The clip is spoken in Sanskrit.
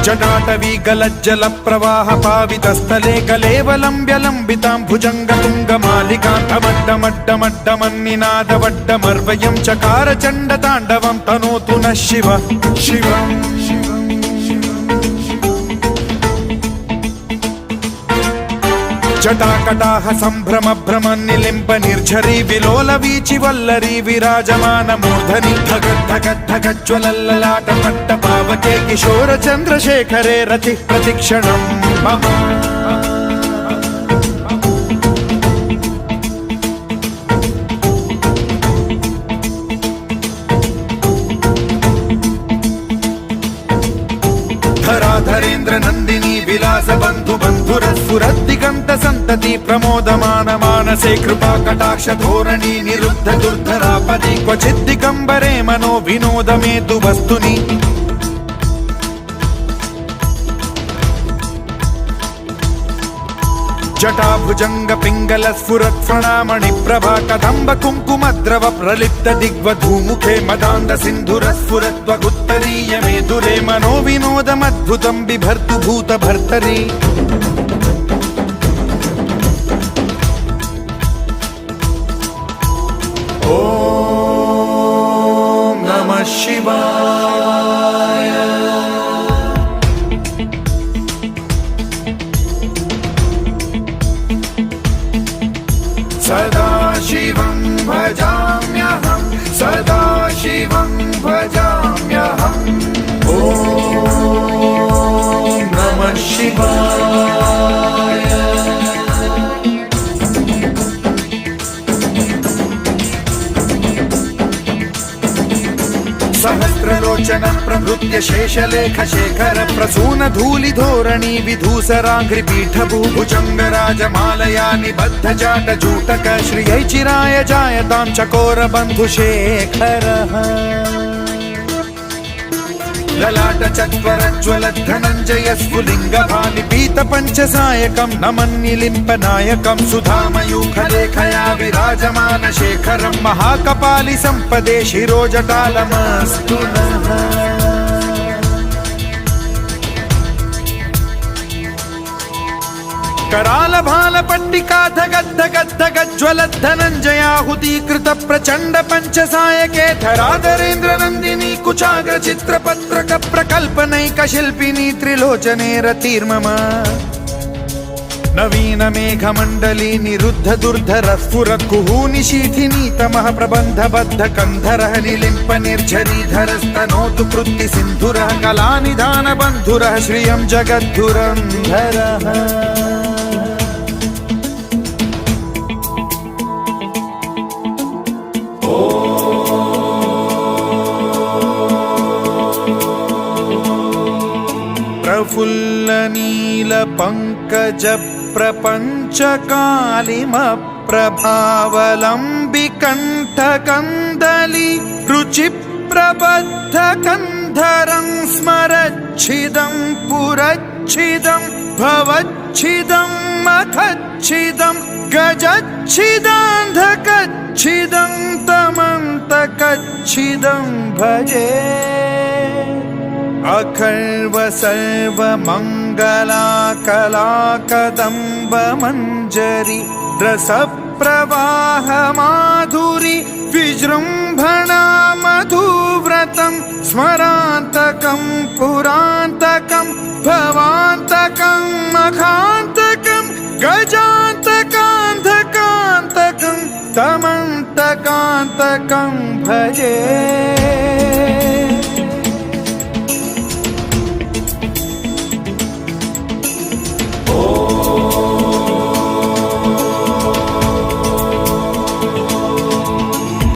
जटाटवी गलज्जल प्रवाह पावितस्थले कलेवलम्ब्य लम्बितां भुजङ्गतुङ्गमालिकान्तमड्डमड्डमड्डमन्निनादवड्डमर्वयं चकार चण्डताण्डवं तनोतु नः शिव शिवम् जटाकटाह सम्भ्रम भ्रम निलिम्ब निर्झरी विलोल वीचि वल्लरी विराजमान मूर्धनि धगद्धगद्धगज्ज्वलल्ललाट पट्ट पावके किशोर चन्द्रशेखरे रतिः प्रतिक्षणं मम धराधरेन्द्र नन्दिनी विलास बन्धु बन्धुरस्फुरद्दिगन्त सन्तति प्रमोदमान मानसे कृपा कटाक्ष धोरणी निरुद्ध दुर्धरापदि क्वचिद्दिगम्बरे मनो विनोद मेतु वस्तुनि जटाभुजंग पिंगल स्फुरत् प्रणामणि प्रभा कदम्ब कुङ्कुमद्रव प्रलिप्त दिग्वधूमुखे मदान्द सिन्धुर स्फुरत्वगुत्तरीय मेधुरे मनो विनोदमद्भुतं बिभर्तु भूत भर्तरि ॐ नमः शिवाय सदा शिवं भजाम्यहं सदा शिवं भजाम्यहम् ॐ नमः शिवाय सहस्रलोचन प्रभृत्य शेषलेख शेखर प्रसून धूलि धोरणी विधूसराघ्रिपीठ भुजंगराजमालया निबद्ध जाट जूटक श्रियै चिराय जायतां चकोर बन्धुशेखरः ललाट चत्वरज्ज्वल धनञ्जय स्फुलिङ्ग भालिपीत पञ्चसायकं नमन्निलिम्प नायकं सुधामयूखलेखया विराजमान शेखरं महाकपालि सम्पदे शिरोजटालमस्तु नः कराल भाल पट्टिका धगद्धगद्धगज्ज्वलत् धनञ्जयाहुतीकृत प्रचण्ड पञ्चसायके धराधरेन्द्र नन्दिनी कुचाग्र चित्रपत्रक प्रकल्पनैक शिल्पिनी त्रिलोचने रतिर्मम नवीन मेघमण्डली निरुद्ध दुर्धर स्फुरत् कुहूनिशीथिनी तमः प्रबन्ध बद्ध कन्धरः निलिम्प निर्झरीधरस्तनोतु कृत्ति सिन्धुरः कलानिधान बन्धुरः श्रियं जगद्धुरन्धरः प्रफुल्ल नील पंकज प्रपंच कालिम प्रभावलंबि कंठ कंदली रुचि प्रबद्ध कंधरं स्मरच्छिदं पुरच्छिदं भवच्छिदं मखच्छिदं गजच्छिदान्धकच्छिदं तमन्तकच्छिदं भजे अखर्व सर्व मंगला कला कदम्ब मंजरी रस प्रवाह माधुरी विजृंभणा मधुव्रतं स्मरान्तकं पुरान्तकं भवान्तकं मखान्तकं गजान्तकान्धकान्तकं तमन्तकान्तकं भजे